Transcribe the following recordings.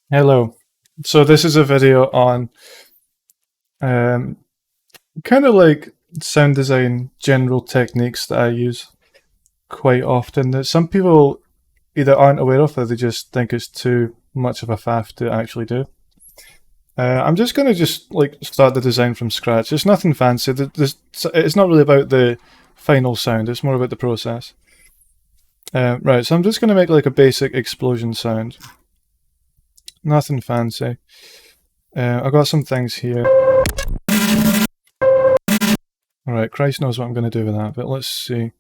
Hello. So this is a video on um, kind of like sound design general techniques that I use quite often that some people either aren't aware of or they just think it's too much of a faff to actually do. I'm just going to just like start the design from scratch. It's nothing fancy. It's not really about the final sound. It's more about the process. Right, so I'm just going to make like a basic explosion sound. Nothing fancy. I've got some things here. Alright, Christ knows what I'm going to do with that, but let's see.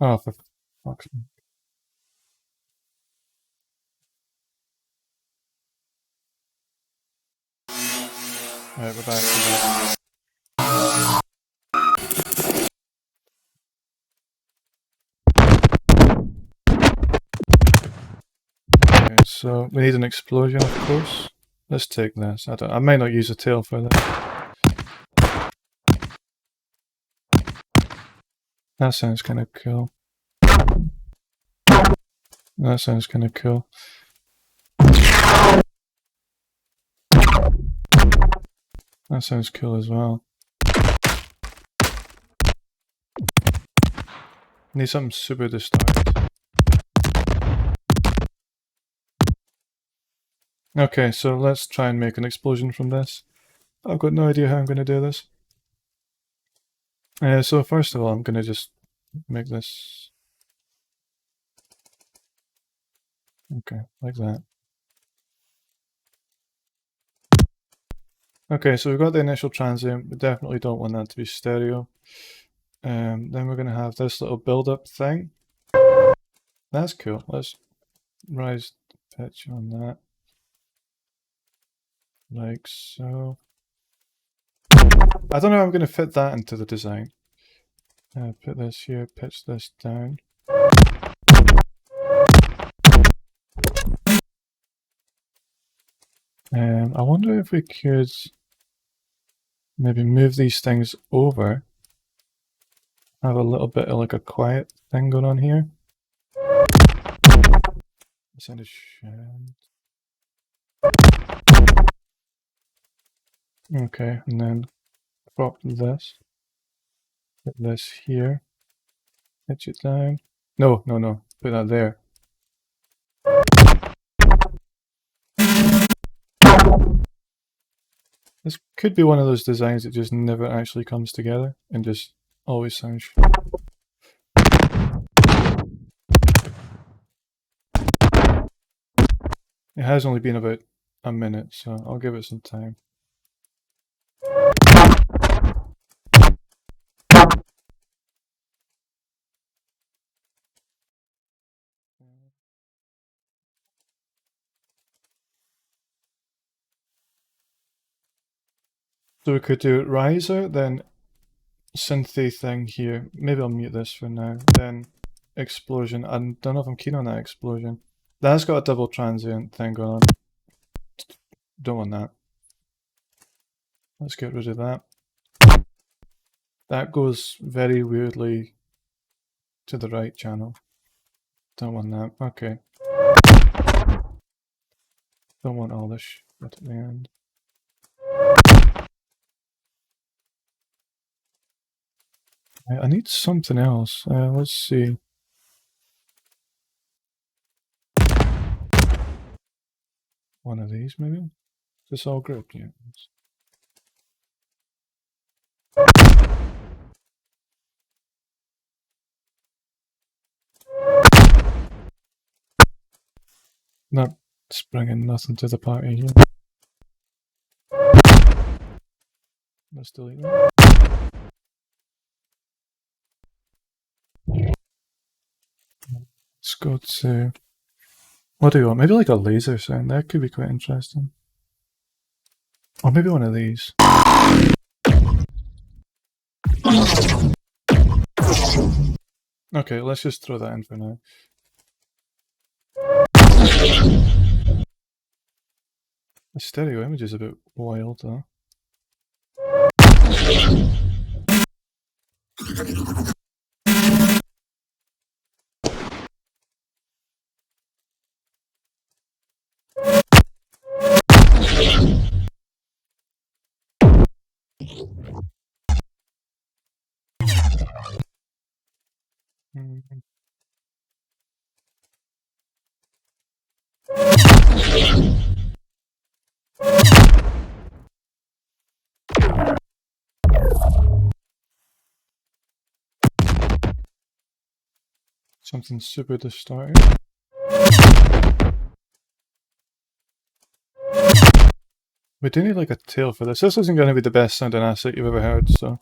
Oh, for fuck's sake. Alright, we're back. Okay, so we need an explosion, of course. Let's take this. I might not use a tail for this. That sounds kind of cool. That sounds kind of cool. That sounds cool as well. Need something super distorted. Okay, so let's try and make an explosion from this. I've got no idea how I'm going to do this. So first of all, I'm going to just make this. Okay, like that. Okay, so we've got the initial transient. We definitely don't want that to be stereo. Then we're going to have this little build-up thing. That's cool. Let's rise the pitch on that. Like so. I don't know how I'm going to fit that into the design. Put this here, pitch this down. I wonder if we could maybe move these things over. Have a little bit of like a quiet thing going on here. Send a shed. Okay, and then crop this. Put this here. Pitch it down. No. Put that there. This could be one of those designs that just never actually comes together and just always sounds. It has only been about a minute, so I'll give it some time. So we could do riser, then synthy thing here. Maybe I'll mute this for now. Then explosion. I don't know if I'm keen on that explosion. That's got a double transient thing going on. Don't want that. Let's get rid of that. That goes very weirdly to the right channel. Don't want that. Okay. Don't want all this shit at the end. I need something else. Let's see. One of these, maybe? Is this all good? Yeah. Not bringing nothing to the party here. Let's delete that. Let's go to... What do you want? Maybe like a laser sound. That could be quite interesting. Or maybe one of these. Okay, let's just throw that in for now. The stereo image is a bit wild though. Mm. Something super distorted. We do need like a tail for this. This isn't going to be the best sounding asset you've ever heard, so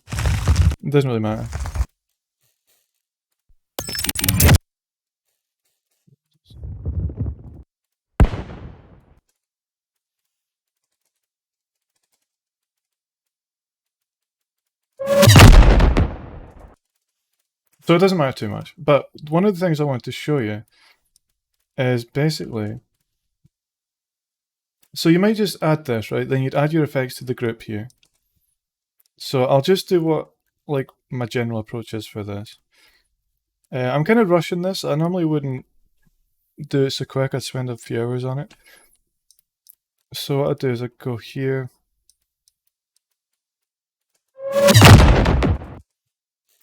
it doesn't really matter. So it doesn't matter too much. But one of the things I want to show you is basically, so you might just add this, right? Then you'd add your effects to the group here. So I'll just do what like my general approach is for this. I'm kind of rushing this. I normally wouldn't do it so quick. I'd spend a few hours on it. So what I do is I go here.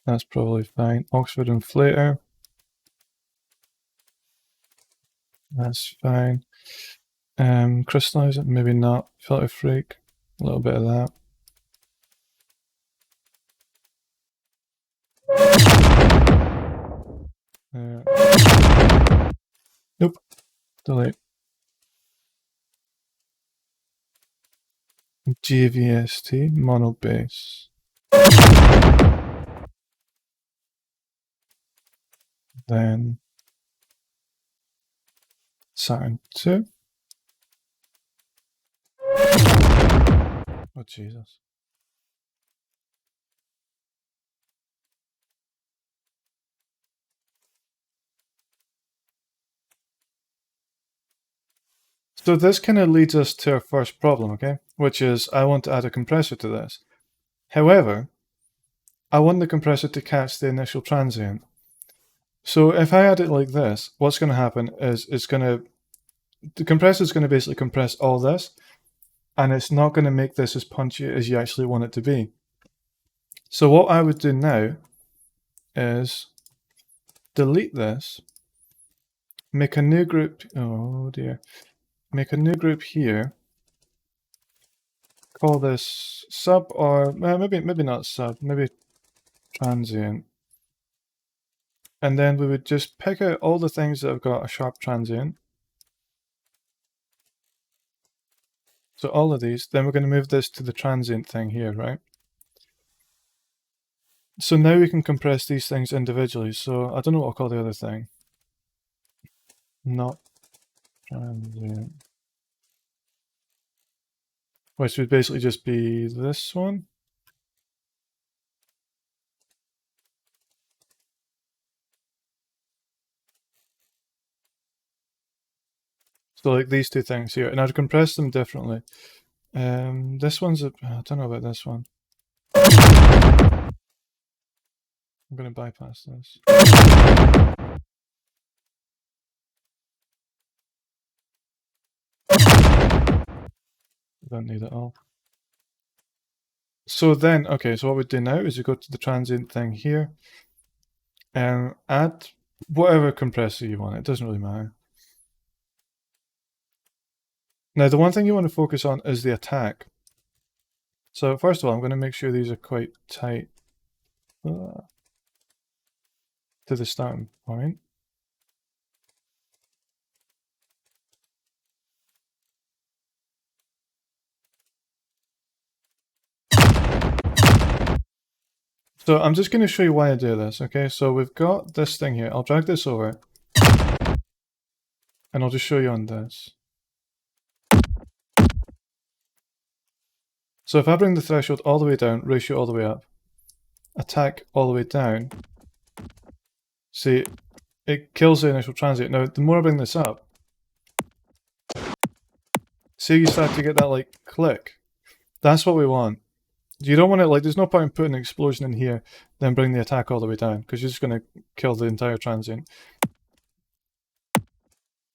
That's probably fine. Oxford inflator. That's fine. Crystallize it, maybe not. Filter freak, a little bit of that. Nope. Delete. GVST, mono bass. Then Saturn 2. Oh, Jesus. So this kind of leads us to our first problem, okay? Which is I want to add a compressor to this. However, I want the compressor to catch the initial transient. So if I add it like this, what's going to happen is the compressor is going to basically compress all this, and it's not going to make this as punchy as you actually want it to be. So what I would do now is delete this, make a new group, oh dear, make a new group here, call this sub, or maybe not sub, maybe transient. And then we would just pick out all the things that have got a sharp transient. So all of these, then we're going to move this to the transient thing here, right? So now we can compress these things individually. So I don't know what I'll call the other thing. Not transient. Which would basically just be this one. So like these two things here, and I'd compress them differently. This one's I don't know about this one. I'm going to bypass this. Don't need it all. So then, okay, so what we do now is we go to the transient thing here, and add whatever compressor you want. It doesn't really matter. Now, the one thing you want to focus on is the attack. So first of all, I'm going to make sure these are quite tight to the starting point. So I'm just going to show you why I do this, okay? So we've got this thing here. I'll drag this over, and I'll just show you on this. So if I bring the threshold all the way down, ratio all the way up, attack all the way down, see, it kills the initial transient. Now, the more I bring this up, see you start to get that, like, click. That's what we want. You don't want it, like, there's no point in putting an explosion in here, then bring the attack all the way down, because you're just going to kill the entire transient.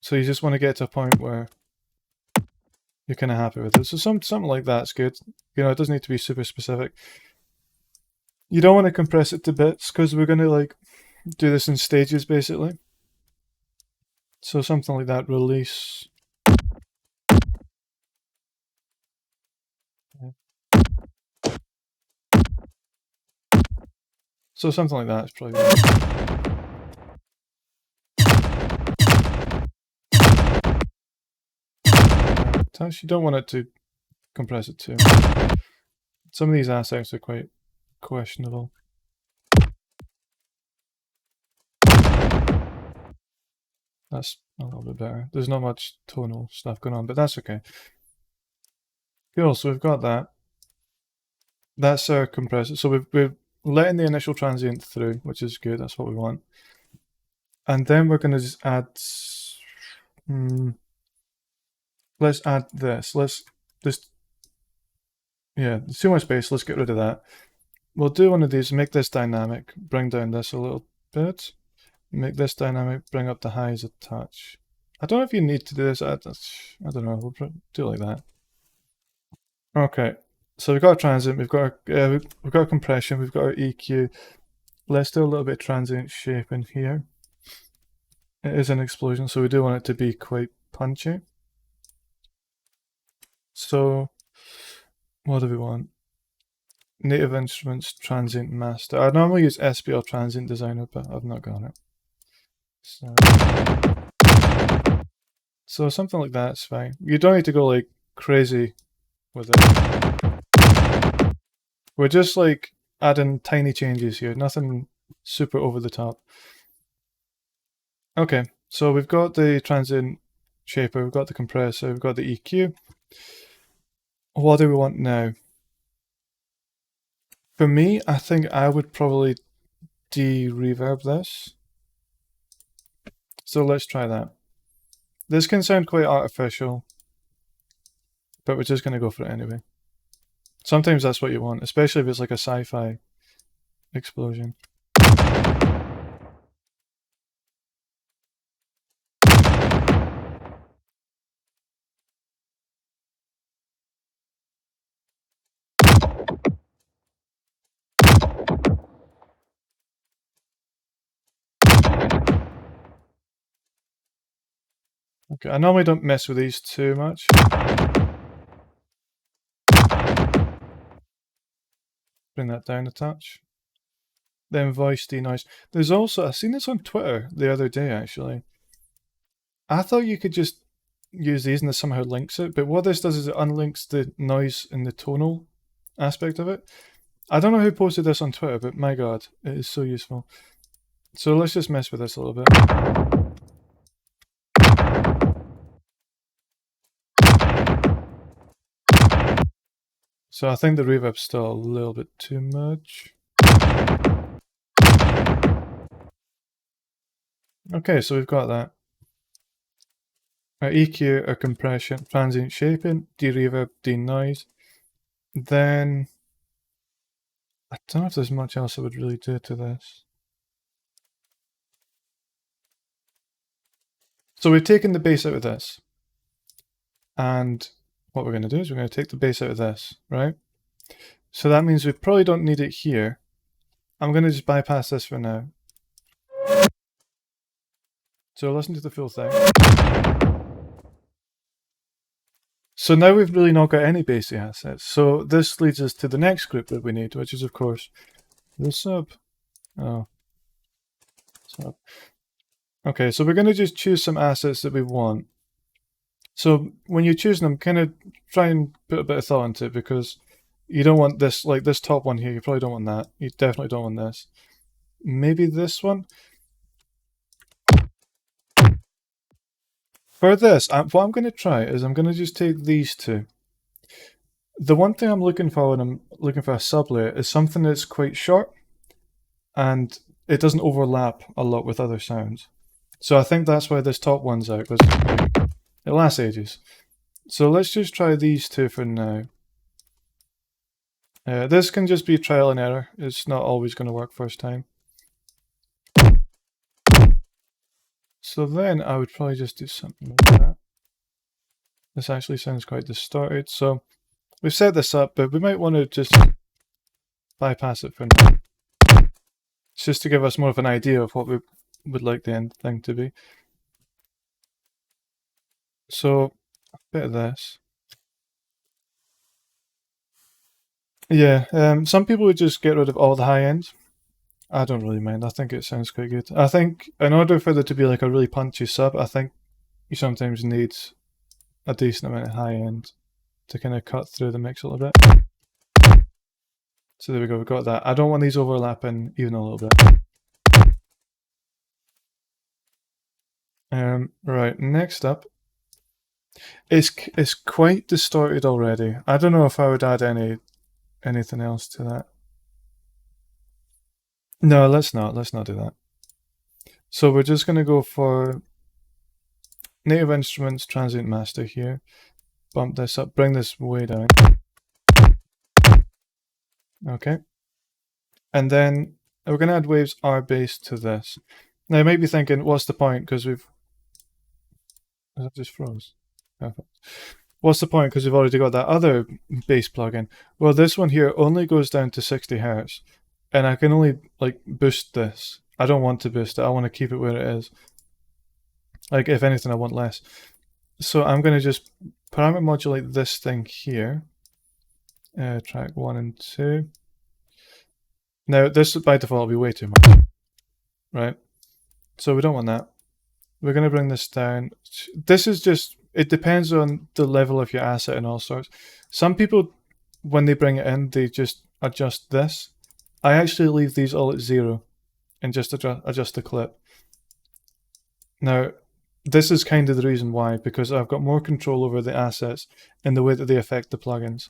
So you just want to get to a point where you're kind of happy with it. So something like that's good. You know, it doesn't need to be super specific. You don't want to compress it to bits, because we're going to, like, do this in stages basically. So something like that, release. So something like that is probably touch. You don't want it to compress it too much. Some of these aspects are quite questionable. That's a little bit better. There's not much tonal stuff going on, but that's okay. Cool, so we've got that. That's our compressor. So we're letting the initial transient through, which is good. That's what we want. And then we're going to just add... let's add this. Let's just... Yeah, there's too much space. Let's get rid of that. We'll do one of these, make this dynamic, bring down this a little bit. Make this dynamic, bring up the highs a touch. I don't know if you need to do this. I don't know. We'll do it like that. Okay, so we've got a transient, we've got a compression, we've got our EQ. Let's do a little bit of transient shape in here. It is an explosion, so we do want it to be quite punchy. So, what do we want? Native Instruments Transient Master. I normally use SPL Transient Designer, but I've not got it. So something like that's fine. You don't need to go like crazy with it. We're just like adding tiny changes here, nothing super over the top. Okay, so we've got the transient shaper, we've got the compressor, we've got the EQ. What do we want now? For me, I think I would probably de-reverb this. So let's try that. This can sound quite artificial, but we're just going to go for it anyway. Sometimes that's what you want, especially if it's like a sci-fi explosion. Okay, I normally don't mess with these too much. Bring that down a touch. Then voice denoise. There's also, I've seen this on Twitter the other day actually. I thought you could just use these and this somehow links it, but what this does is it unlinks the noise and the tonal aspect of it. I don't know who posted this on Twitter, but my god, it is so useful. So let's just mess with this a little bit. So I think the reverb's still a little bit too much. Okay, so we've got that. Our EQ, our compression, transient shaping, de-reverb, de-noise. Then, I don't know if there's much else I would really do to this. So we've taken the bass out of this. And what we're going to do is we're going to take the bass out of this, right? So that means we probably don't need it here. I'm going to just bypass this for now. So listen to the full thing. So now we've really not got any bassy assets. So this leads us to the next group that we need, which is of course the sub. Oh, sub. Okay, so we're going to just choose some assets that we want. So when you're choosing them, kind of try and put a bit of thought into it, because you don't want this, like this top one here, you probably don't want that. You definitely don't want this. Maybe this one. For this, what I'm going to try is I'm going to just take these two. The one thing I'm looking for when I'm looking for a sublayer is something that's quite short and it doesn't overlap a lot with other sounds. So I think that's why this top one's out, because it lasts ages. So let's just try these two for now. This can just be trial and error. It's not always going to work first time. So then I would probably just do something like that. This actually sounds quite distorted. So we've set this up, but we might want to just bypass it for now. It's just to give us more of an idea of what we would like the end thing to be. So, a bit of this. Yeah, some people would just get rid of all the high ends. I don't really mind. I think it sounds quite good. I think in order for there to be like a really punchy sub, I think you sometimes need a decent amount of high end to kind of cut through the mix a little bit. So there we go, we've got that. I don't want these overlapping even a little bit. Right, next up. It's quite distorted already. I don't know if I would add anything else to that. No, let's not do that. So we're just gonna go for native instruments, transient master here. Bump this up, bring this way down. Okay. And then we're going to add waves R base to this. Now you might be thinking, what's the point? Because we've... That just froze. Perfect. What's the point? Because we've already got that other bass plugin. Well, this one here only goes down to 60 Hertz. And I can only like boost this. I don't want to boost it. I want to keep it where it is. Like, if anything, I want less. So I'm going to just parameter modulate this thing here. Track 1 and 2. Now, this by default will be way too much, right? So we don't want that. We're going to bring this down. This is just, it depends on the level of your asset and all sorts. Some people, when they bring it in, they just adjust this. I actually leave these all at 0 and just adjust the clip. Now, this is kind of the reason why, because I've got more control over the assets and the way that they affect the plugins.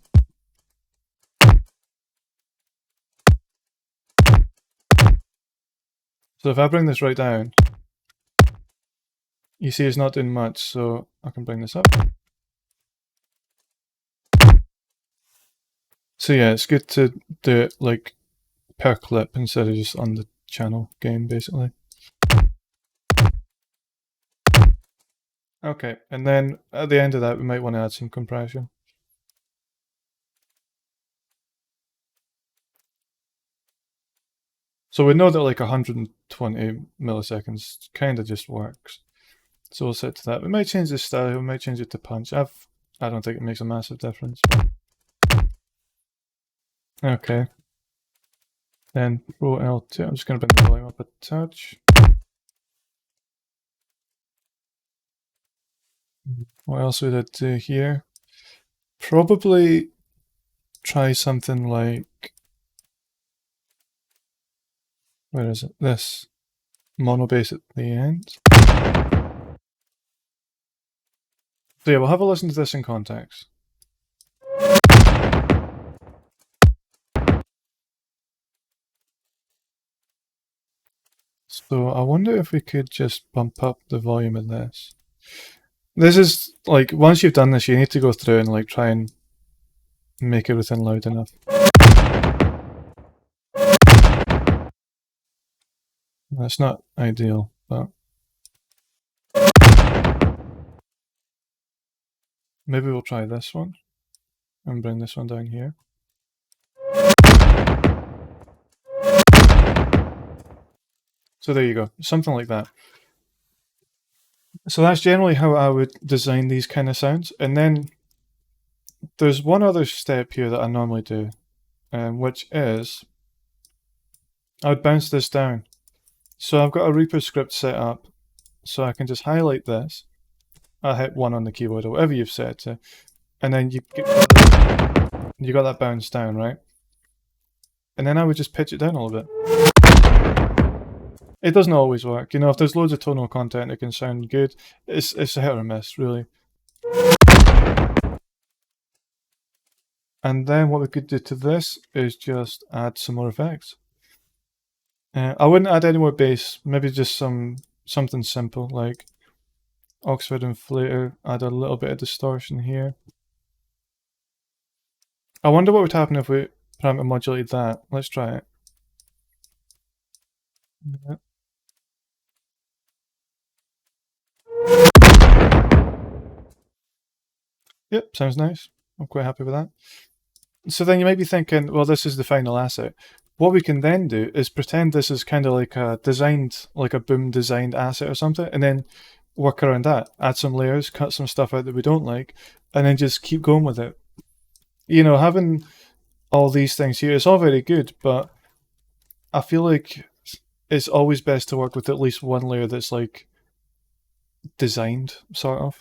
So if I bring this right down, you see it's not doing much, so I can bring this up. So yeah, it's good to do it like per clip instead of just on the channel gain, basically. Okay, and then at the end of that, we might want to add some compression. So we know that like 120 milliseconds kind of just works. So we'll set to that. We might change the style, we might change it to punch. I don't think it makes a massive difference. Okay. Then Pro L2, I'm just going to bring the volume up a touch. What else would I do here? Probably try something like, where is it? This. Mono bass at the end. So yeah, we'll have a listen to this in context. So I wonder if we could just bump up the volume of this. This is like, once you've done this, you need to go through and like try and make everything loud enough. That's not ideal, but maybe we'll try this one and bring this one down here. So there you go, something like that. So that's generally how I would design these kind of sounds. And then there's one other step here that I normally do, which is I would bounce this down. So I've got a Reaper script set up, so I can just highlight this. I hit 1 on the keyboard or whatever you've set it to, and then you got that bounce down, right? And then I would just pitch it down a little bit. It doesn't always work, you know. If there's loads of tonal content, it can sound good. It's a hit or miss, really. And then what we could do to this is just add some more effects. I wouldn't add any more bass, maybe just something simple like Oxford inflator, add a little bit of distortion here. I wonder what would happen if we parameter modulated that. Let's try it. Yeah. Yep, sounds nice. I'm quite happy with that. So then you might be thinking, well, this is the final asset. What we can then do is pretend this is kind of like a boom designed asset or something, and then work around that. Add some layers, cut some stuff out that we don't like, and then just keep going with it. You know, having all these things here, it's all very good, but I feel like it's always best to work with at least one layer that's like designed, sort of.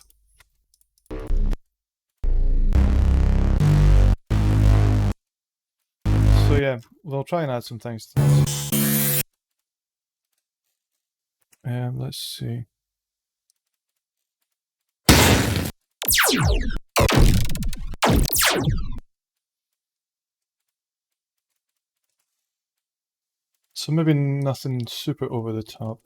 So yeah, we'll try and add some things to this. Let's see. So maybe nothing super over the top.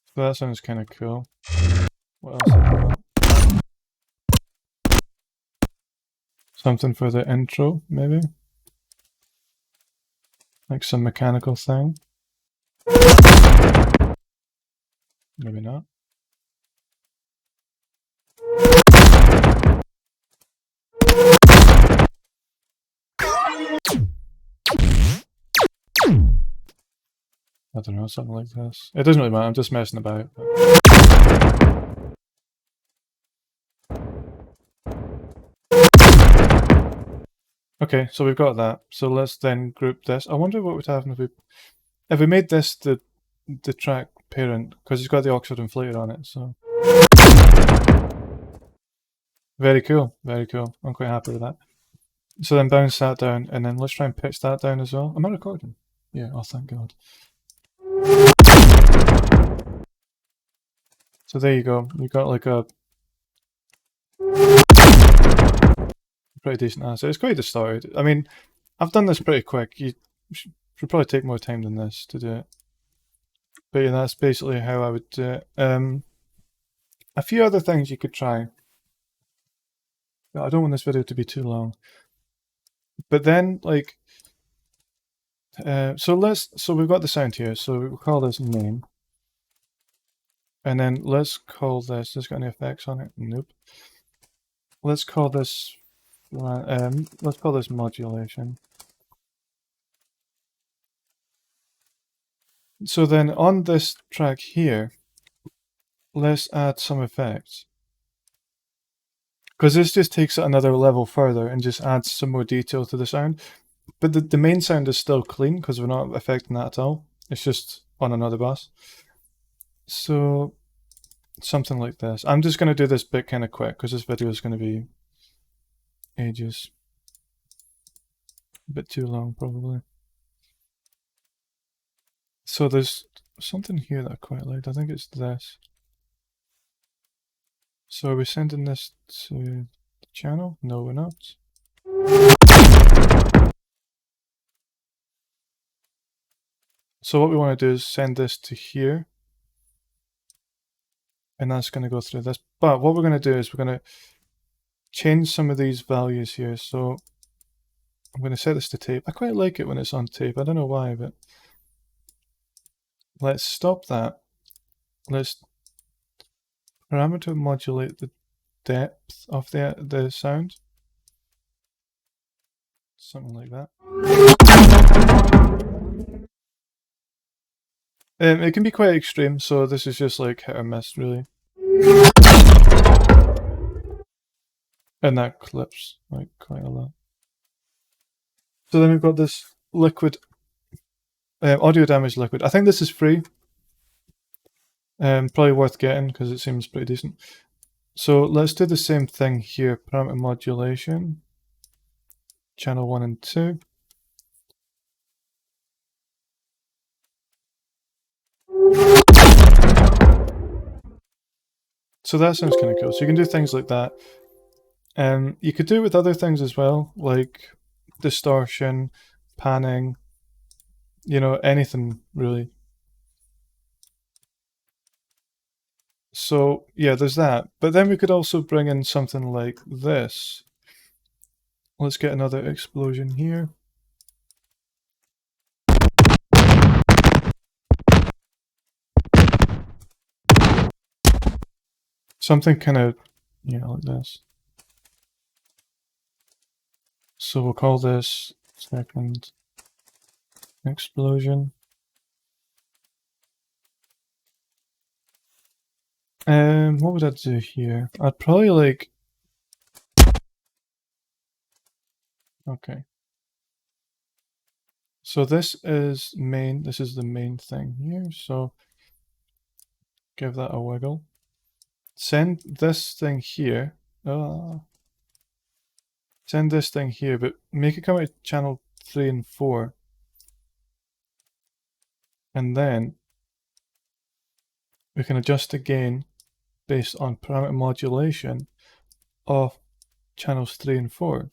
So that sounds kind of cool. What else have we got? Something for the intro, maybe? Like some mechanical thing? Maybe not. I don't know, something like this. It doesn't really matter, I'm just messing about. Okay, so we've got that. So let's then group this. I wonder what would happen if we made this the track parent, because it's got the Oxford inflator on it, so. Very cool, very cool. I'm quite happy with that. So then bounce that down, and then let's try and pitch that down as well. Am I recording? Yeah, oh thank God. So there you go. You've got like a pretty decent asset. It's quite distorted. I mean, I've done this pretty quick. You should probably take more time than this to do it. But yeah, that's basically how I would do it. A few other things you could try. I don't want this video to be too long. But then, like, so we've got the sound here. So we'll call this name. And then let's call this, has got any effects on it? Nope. Let's call this modulation. So then on this track here, let's add some effects. Because this just takes it another level further and just adds some more detail to the sound. But the main sound is still clean because we're not affecting that at all. It's just on another bus. So something like this. I'm just going to do this bit kind of quick because this video is going to be ages. A bit too long probably. So there's something here that I quite liked. I think it's this. So are we sending this to the channel? No, we're not. So what we want to do is send this to here. And that's going to go through this. But what we're going to do is we're going to change some of these values here. So I'm going to set this to tape. I quite like it when it's on tape. I don't know why, but let's stop that. Let's parameter modulate the depth of the sound. Something like that. It can be quite extreme, so this is just like hit or miss, really. And that clips like quite a lot. So then we've got this liquid, audio damage liquid. I think this is free. Probably worth getting because it seems pretty decent. So let's do the same thing here. Parameter modulation, channel 1 and 2. So that sounds kind of cool. So you can do things like that. You could do it with other things as well, like distortion, panning, you know, anything really. So yeah, there's that. But then we could also bring in something like this. Let's get another explosion here. Something kind of Yeah, like this. So we'll call this second explosion. What would I do here? I'd probably like... Okay. So this is the main thing here, so give that a wiggle. Send this thing here. Send this thing here, but make it come out channel 3 and 4. And then we can adjust the gain based on parameter modulation of channels 3 and 4.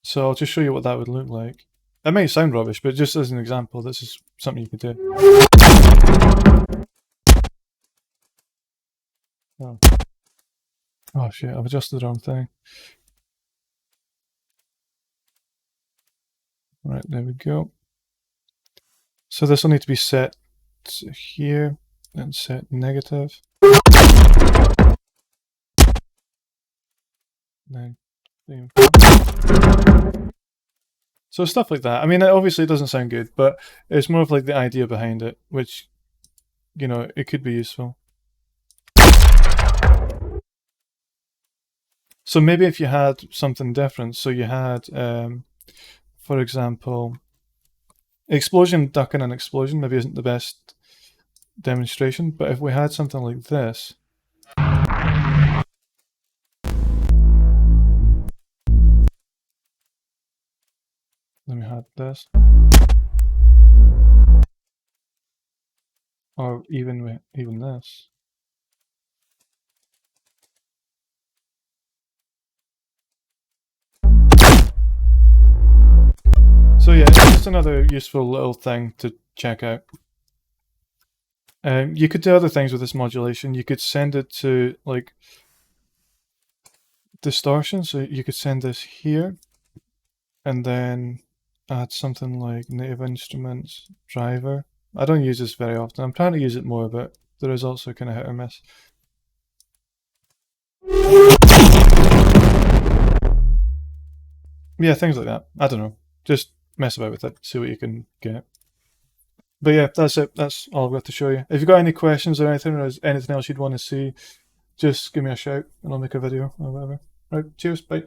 So I'll just show you what that would look like. It may sound rubbish, but just as an example, this is something you could do. Oh shit, I've adjusted the wrong thing. Right, there we go. So this will need to be set to here and set negative. Then so stuff like that. I mean, obviously it doesn't sound good, but it's more of like the idea behind it, which, you know, it could be useful. So maybe if you had something different, so you had, for example, explosion ducking an explosion maybe isn't the best demonstration, but if we had something like this, then we had this, or even this. So yeah, it's just another useful little thing to check out. You could do other things with this modulation. You could send it to like distortion, so you could send this here and then add something like native instruments driver. I don't use this very often. I'm trying to use it more, but the results are kind of hit or miss. Yeah, things like that. I don't know. Just mess about with it, see what you can get. But yeah, that's it. That's all I've got to show you. If you've got any questions or anything, or is anything else you'd want to see, just give me a shout and I'll make a video or whatever. Right, cheers, bye.